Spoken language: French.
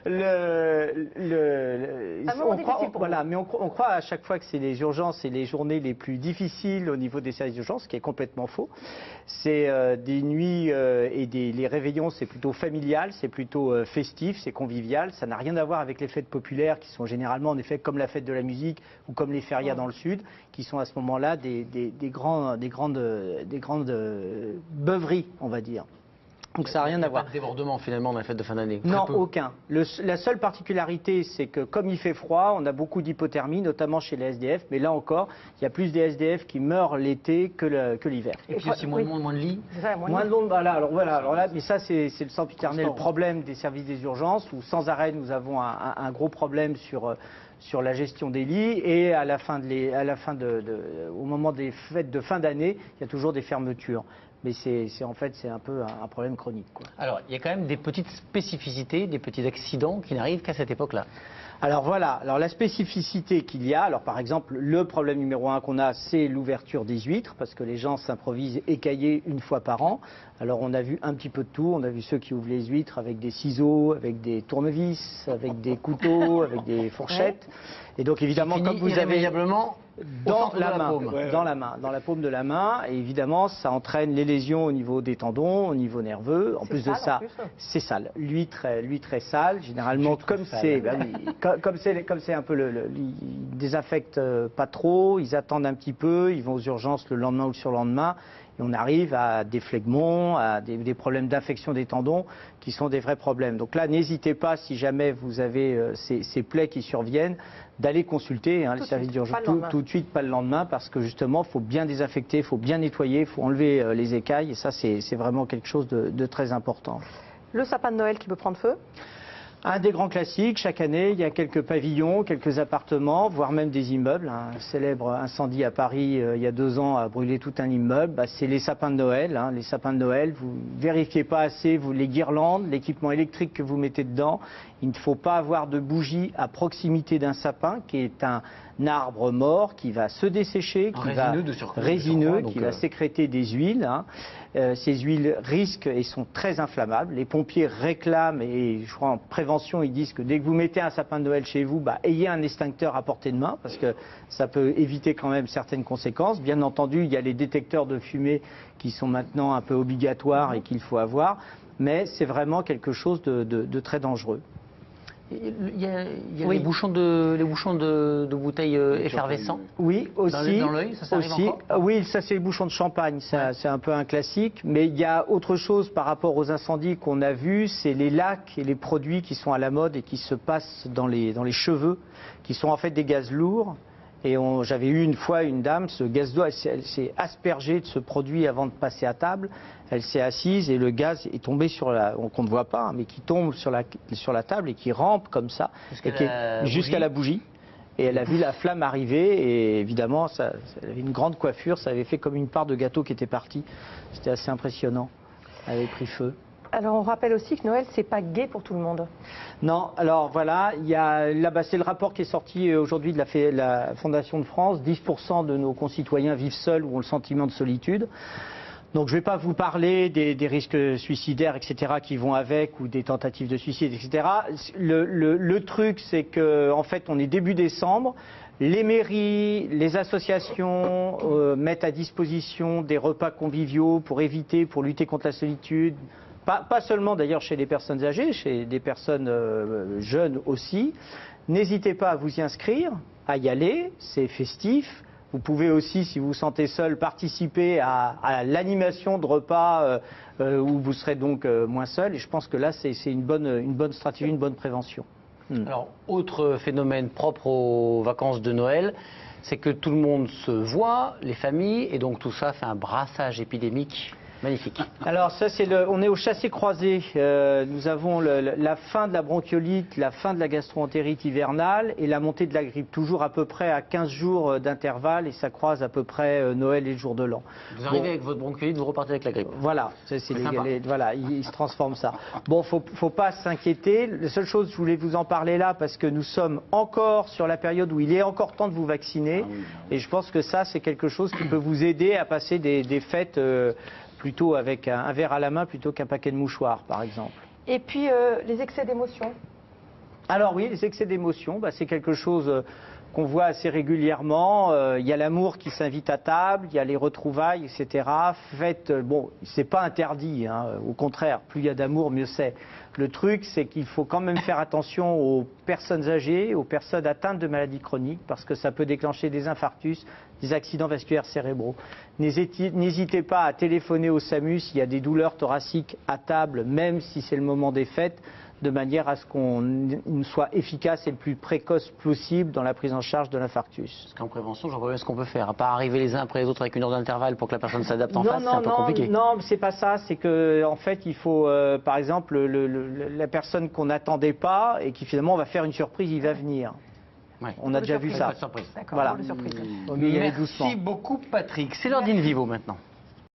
On croit à chaque fois que c'est les urgences et les journées les plus difficiles au niveau des services d'urgence, ce qui est complètement faux. C'est des nuits et les réveillons, c'est plutôt familial, c'est plutôt festif, c'est convivial. Ça n'a rien à voir avec les fêtes populaires qui sont généralement en effet comme la fête de la musique ou comme les férias dans le sud, qui sont à ce moment-là des grandes beuveries, on va dire. Donc ça n'a rien à voir. Pas de débordement finalement dans la fête de fin d'année? Non, aucun. La seule particularité, c'est que comme il fait froid, on a beaucoup d'hypothermie, notamment chez les SDF. Mais là encore, il y a plus des SDF qui meurent l'été que l'hiver. Et puis aussi moins de lits. Moins de monde. Alors là, mais ça c'est le sempiternel problème des services des urgences où sans arrêt nous avons un gros problème sur la gestion des lits et au moment des fêtes de fin d'année, il y a toujours des fermetures. Mais c'est un peu un problème chronique, quoi. Alors, il y a quand même des petites spécificités, des petits accidents qui n'arrivent qu'à cette époque-là. Alors voilà, alors la spécificité qu'il y a, alors par exemple, le problème numéro 1 qu'on a, c'est l'ouverture des huîtres, parce que les gens s'improvisent écaillés une fois par an. Alors on a vu un petit peu de tout, on a vu ceux qui ouvrent les huîtres avec des ciseaux, avec des tournevis, avec des couteaux, avec des fourchettes. Et donc évidemment, comme vous avez dans la paume de la main, et évidemment ça entraîne les lésions au niveau des tendons, au niveau nerveux. En plus de ça, c'est sale. L'huître est sale, généralement comme c'est un peu ils désinfectent pas trop, ils attendent un petit peu, ils vont aux urgences le lendemain ou le surlendemain. Et on arrive à des phlegmons, à des problèmes d'infection des tendons qui sont des vrais problèmes. Donc là, n'hésitez pas, si jamais vous avez ces plaies qui surviennent, d'aller consulter les services d'urgence tout de suite, pas le lendemain, parce que justement, il faut bien désinfecter, il faut bien nettoyer, il faut enlever les écailles. Et ça, c'est vraiment quelque chose de très important. Le sapin de Noël qui peut prendre feu? Un des grands classiques, chaque année, il y a quelques pavillons, quelques appartements, voire même des immeubles. Un célèbre incendie à Paris il y a 2 ans a brûlé tout un immeuble. C'est les sapins de Noël. Les sapins de Noël, vous ne vérifiez pas assez les guirlandes, l'équipement électrique que vous mettez dedans. Il ne faut pas avoir de bougie à proximité d'un sapin qui est un arbre mort qui va se dessécher, résineux, qui va sécréter des huiles. Ces huiles risquent et sont très inflammables. Les pompiers réclament, et je crois en prévention, ils disent que dès que vous mettez un sapin de Noël chez vous, ayez un extincteur à portée de main, parce que ça peut éviter quand même certaines conséquences. Bien entendu, il y a les détecteurs de fumée qui sont maintenant un peu obligatoires et qu'il faut avoir, mais c'est vraiment quelque chose de très dangereux. Il y a les bouchons de bouteilles effervescents. Oui, aussi. Dans l'œil, ça arrive encore? Oui, ça c'est les bouchons de champagne, c'est un peu un classique. Mais il y a autre chose par rapport aux incendies qu'on a vus, c'est les lacs et les produits qui sont à la mode et qui se passent dans les cheveux, qui sont en fait des gaz lourds. Et j'avais eu une fois une dame, ce gaz d'eau, elle s'est aspergée de ce produit avant de passer à table. Elle s'est assise et le gaz est tombé qu'on ne voit pas, mais qui tombe sur la table et qui rampe comme ça, jusqu'à la bougie. Et elle a vu la flamme arriver et évidemment, ça avait une grande coiffure, ça avait fait comme une part de gâteau qui était partie. C'était assez impressionnant. Elle avait pris feu. Alors on rappelle aussi que Noël, c'est pas gai pour tout le monde. Non, alors voilà, c'est le rapport qui est sorti aujourd'hui de la Fondation de France. 10% de nos concitoyens vivent seuls ou ont le sentiment de solitude. Donc je ne vais pas vous parler des risques suicidaires, etc., qui vont avec, ou des tentatives de suicide, etc. Le truc, c'est qu'en fait, on est début décembre. Les mairies, les associations mettent à disposition des repas conviviaux pour lutter contre la solitude. Pas seulement d'ailleurs chez les personnes âgées, chez des personnes jeunes aussi. N'hésitez pas à vous y inscrire, à y aller, c'est festif. Vous pouvez aussi, si vous vous sentez seul, participer à l'animation de repas où vous serez donc moins seul. Et je pense que là, c'est une bonne stratégie, une bonne prévention. Alors, autre phénomène propre aux vacances de Noël, c'est que tout le monde se voit, les familles, et donc tout ça fait un brassage épidémique. Magnifique. Alors ça on est au chassé-croisé. Nous avons la fin de la bronchiolite, la fin de la gastro-entérite hivernale et la montée de la grippe, toujours à peu près à 15 jours d'intervalle, et ça croise à peu près Noël et le jour de l'an. Vous arrivez avec votre bronchiolite, vous repartez avec la grippe. Voilà, voilà, il se transforme ça. Bon, faut pas s'inquiéter. La seule chose, je voulais vous en parler là, parce que nous sommes encore sur la période où il est encore temps de vous vacciner, et je pense que ça, c'est quelque chose qui peut vous aider à passer des fêtes plutôt avec un verre à la main plutôt qu'un paquet de mouchoirs, par exemple. Et puis, les excès d'émotion. Alors oui, les excès d'émotion, c'est quelque chose qu'on voit assez régulièrement. Il y a l'amour qui s'invite à table, il y a les retrouvailles, etc. Faites, c'est pas interdit, hein, au contraire, plus il y a d'amour, mieux c'est. Le truc, c'est qu'il faut quand même faire attention aux personnes âgées, aux personnes atteintes de maladies chroniques, parce que ça peut déclencher des infarctus, des accidents vasculaires cérébraux. N'hésitez pas à téléphoner au SAMU s'il y a des douleurs thoraciques à table, même si c'est le moment des fêtes, de manière à ce qu'on soit efficace et le plus précoce possible dans la prise en charge de l'infarctus. Parce qu'en prévention, je vois bien ce qu'on peut faire. À part arriver les uns après les autres avec une heure d'intervalle pour que la personne s'adapte en face, c'est un peu compliqué. Non, c'est pas ça. C'est que en fait, il faut, par exemple, la personne qu'on n'attendait pas et qui finalement va faire une surprise, il va venir. Ouais. On a déjà vu ça. Surprise. D'accord, Voilà. pour le surprise. Faut mieux y aller doucement. Merci beaucoup, Patrick. C'est l'heure d'Invivo maintenant.